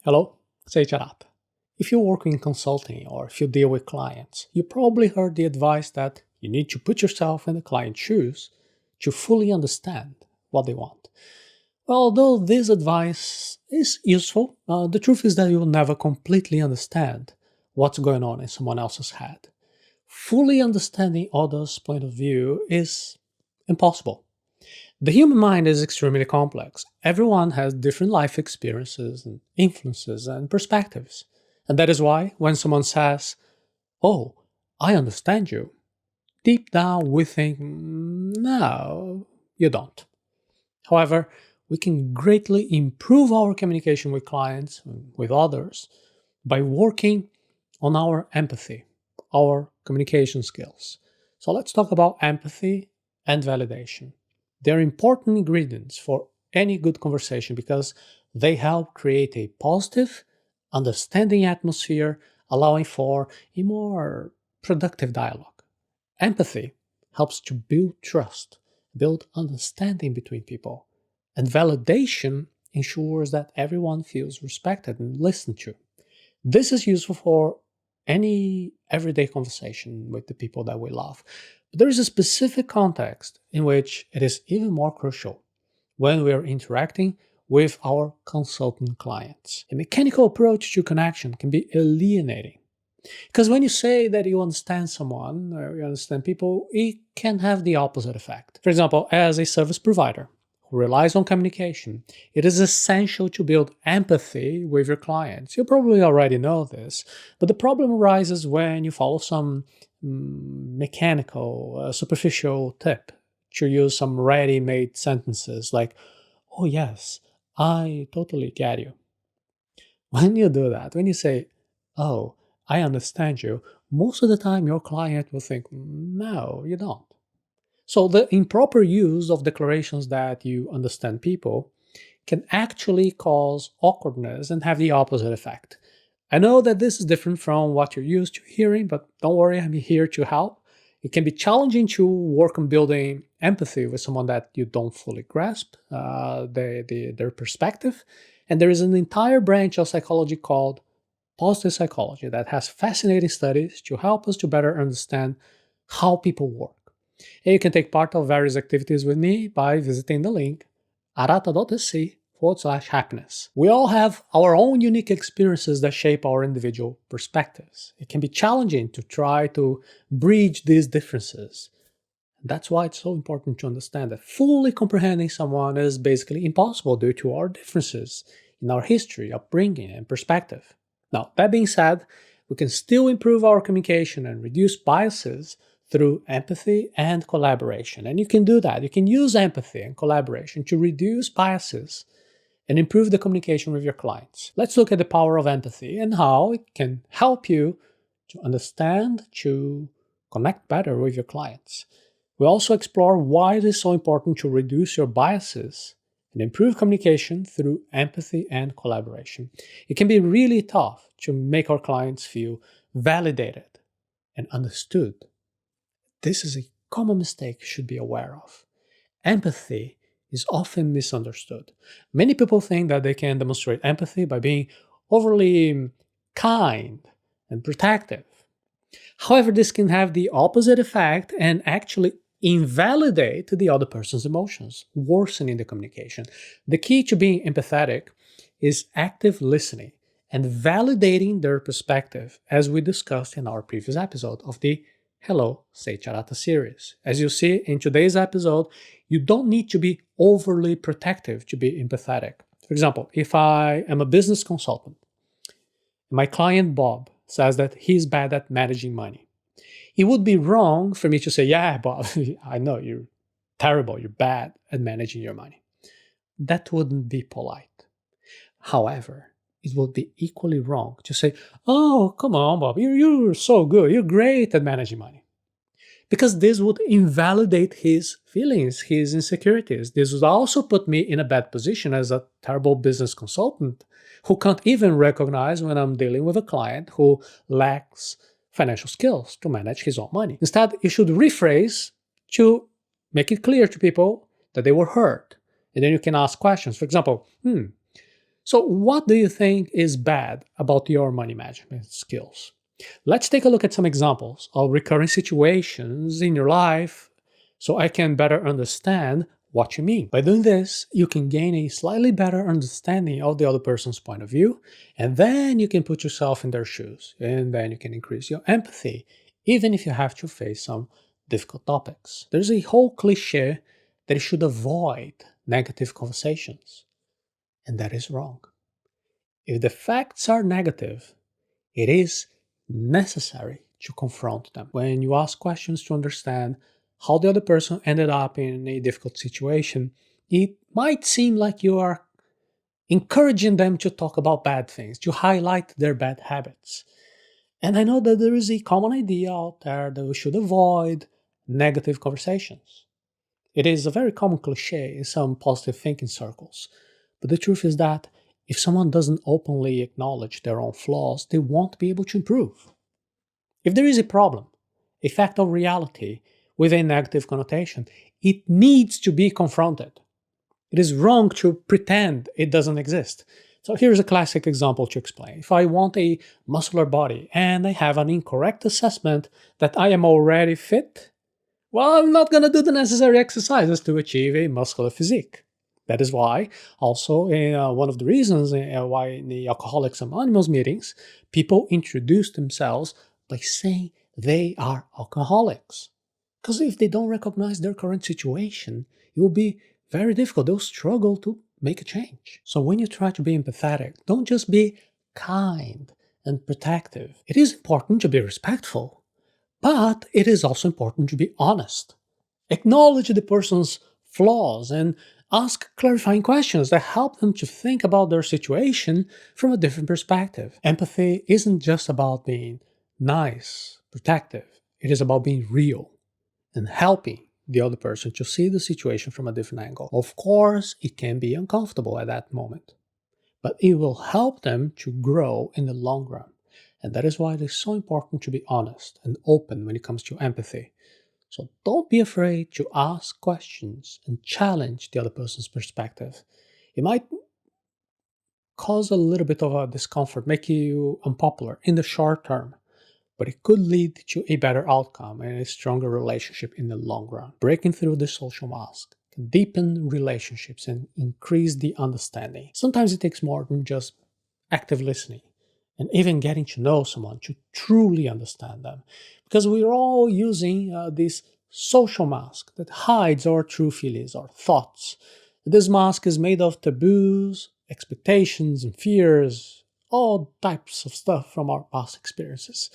Hello, Seiiti Arata. If you work in consulting or if you deal with clients, you probably heard the advice that you need to put yourself in the client's shoes to fully understand what they want. Well, although this advice is useful, the truth is that you will never completely understand what's going on in someone else's head. Fully understanding others' point of view is impossible. The human mind is extremely complex. Everyone has different life experiences and influences and perspectives. And that is why when someone says, "Oh, I understand you," deep down we think, "No, you don't." However, we can greatly improve our communication with clients and with others by working on our empathy, our communication skills. So let's talk about empathy and validation. They're important ingredients for any good conversation because they help create a positive, understanding atmosphere, allowing for a more productive dialogue. Empathy helps to build trust, build understanding between people, and validation ensures that everyone feels respected and listened to. This is useful for any everyday conversation with the people that we love. But there is a specific context in which it is even more crucial when we are interacting with our consultant clients. A mechanical approach to connection can be alienating. Because when you say that you understand someone or you understand people, it can have the opposite effect. For example, as a service provider who relies on communication, it is essential to build empathy with your clients. You probably already know this, but the problem arises when you follow some mechanical, superficial tip to use some ready-made sentences like, "Oh yes, I totally get you." When you do that, when you say, "Oh, I understand you," most of the time your client will think, "No, you don't." So the improper use of declarations that you understand people can actually cause awkwardness and have the opposite effect. I know that this is different from what you're used to hearing, but don't worry, I'm here to help. It can be challenging to work on building empathy with someone that you don't fully grasp their perspective. And there is an entire branch of psychology called positive psychology that has fascinating studies to help us to better understand how people work. And you can take part of various activities with me by visiting the link arata.sc/happiness. We all have our own unique experiences that shape our individual perspectives. It can be challenging to try to bridge these differences. That's why it's so important to understand that fully comprehending someone is basically impossible due to our differences in our history, upbringing, and perspective. Now, that being said, we can still improve our communication and reduce biases through empathy and collaboration. And you can do that. You can use empathy and collaboration to reduce biases and improve the communication with your clients. Let's look at the power of empathy and how it can help you to understand, to connect better with your clients. We also explore why it is so important to reduce your biases and improve communication through empathy and collaboration. It can be really tough to make our clients feel validated and understood. This is a common mistake you should be aware of. Empathy is often misunderstood. Many people think that they can demonstrate empathy by being overly kind and protective. However, this can have the opposite effect and actually invalidate the other person's emotions, worsening the communication. The key to being empathetic is active listening and validating their perspective, as we discussed in our previous episode of the Hello, Seiiti Arata series. As you see in today's episode, you don't need to be overly protective to be empathetic. For example, if I am a business consultant, my client Bob says that he's bad at managing money. It would be wrong for me to say, "Yeah, Bob, I know you're terrible, you're bad at managing your money." That wouldn't be polite. However, it would be equally wrong to say, "Oh, come on, Bob, you're so good, you're great at managing money." Because this would invalidate his feelings, his insecurities. This would also put me in a bad position as a terrible business consultant who can't even recognize when I'm dealing with a client who lacks financial skills to manage his own money. Instead, you should rephrase to make it clear to people that they were heard. And then you can ask questions. For example, So, what do you think is bad about your money management skills? Let's take a look at some examples of recurring situations in your life so I can better understand what you mean. By doing this, you can gain a slightly better understanding of the other person's point of view, and then you can put yourself in their shoes, and then you can increase your empathy, even if you have to face some difficult topics. There's a whole cliche that you should avoid negative conversations, and that is wrong. If the facts are negative, it is necessary to confront them. When you ask questions to understand how the other person ended up in a difficult situation, it might seem like you are encouraging them to talk about bad things, to highlight their bad habits. And I know that there is a common idea out there that we should avoid negative conversations. It is a very common cliche in some positive thinking circles. But the truth is that if someone doesn't openly acknowledge their own flaws, they won't be able to improve. If there is a problem, a fact of reality with a negative connotation, it needs to be confronted. It is wrong to pretend it doesn't exist. So here's a classic example to explain. If I want a muscular body and I have an incorrect assessment that I am already fit, well, I'm not going to do the necessary exercises to achieve a muscular physique. That is why, also, one of the reasons why in the Alcoholics Anonymous meetings, people introduce themselves by saying they are alcoholics. Because if they don't recognize their current situation, it will be very difficult. They'll struggle to make a change. So when you try to be empathetic, don't just be kind and protective. It is important to be respectful, but it is also important to be honest. Acknowledge the person's flaws and ask clarifying questions that help them to think about their situation from a different perspective. Empathy isn't just about being nice, protective. It is about being real and helping the other person to see the situation from a different angle. Of course, it can be uncomfortable at that moment, but it will help them to grow in the long run. And that is why it is so important to be honest and open when it comes to empathy. So don't be afraid to ask questions and challenge the other person's perspective. It might cause a little bit of a discomfort, make you unpopular in the short term, but it could lead to a better outcome and a stronger relationship in the long run. Breaking through the social mask can deepen relationships and increase the understanding. Sometimes it takes more than just active listening and even getting to know someone to truly understand them, because we're all using this social mask that hides our true feelings, our thoughts. This mask is made of taboos, expectations, and fears, all types of stuff from our past experiences.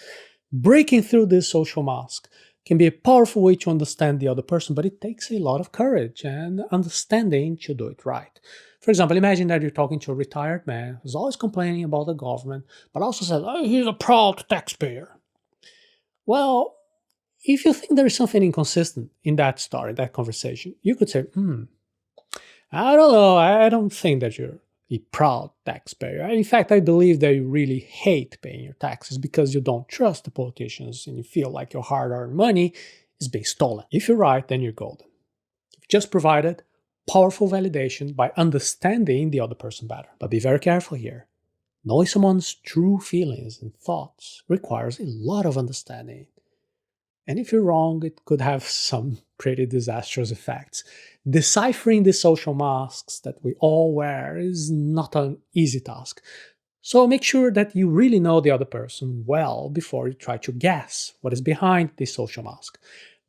Breaking through this social mask can be a powerful way to understand the other person, but it takes a lot of courage and understanding to do it right. For example, imagine that you're talking to a retired man who's always complaining about the government, but also says, oh, he's a proud taxpayer. Well, if you think there is something inconsistent in that story, that conversation, you could say, I don't know, I don't think that you're a proud taxpayer. In fact, I believe that you really hate paying your taxes because you don't trust the politicians and you feel like your hard-earned money is being stolen. If you're right, then you're golden. You've just provided powerful validation by understanding the other person better. But be very careful here. Knowing someone's true feelings and thoughts requires a lot of understanding. And if you're wrong, it could have some pretty disastrous effects. Deciphering the social masks that we all wear is not an easy task. So make sure that you really know the other person well before you try to guess what is behind the social mask.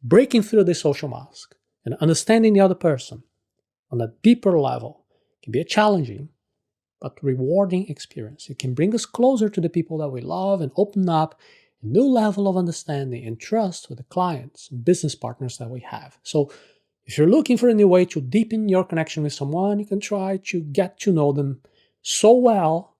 Breaking through the social mask and understanding the other person on a deeper level can be a challenging but rewarding experience. It can bring us closer to the people that we love and open up a new level of understanding and trust with the clients and business partners that we have. So if you're looking for a new way to deepen your connection with someone, you can try to get to know them so well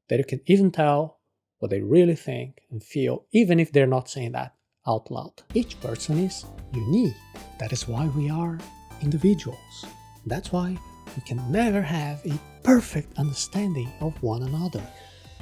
that you can even tell what they really think and feel, even if they're not saying that out loud. Each person is unique. That is why we are individuals. That's why we can never have a perfect understanding of one another,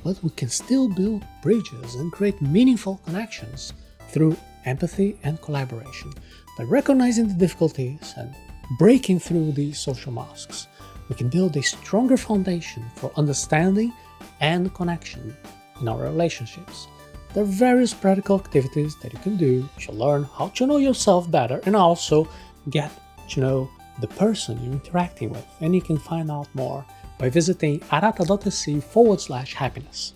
but we can still build bridges and create meaningful connections through empathy and collaboration by recognizing the difficulties and breaking through these social masks. we can build a stronger foundation for understanding and connection in our relationships. There are various practical activities that you can do to learn how to know yourself better and also get to know the person you're interacting with. And you can find out more by visiting arata.se/happiness.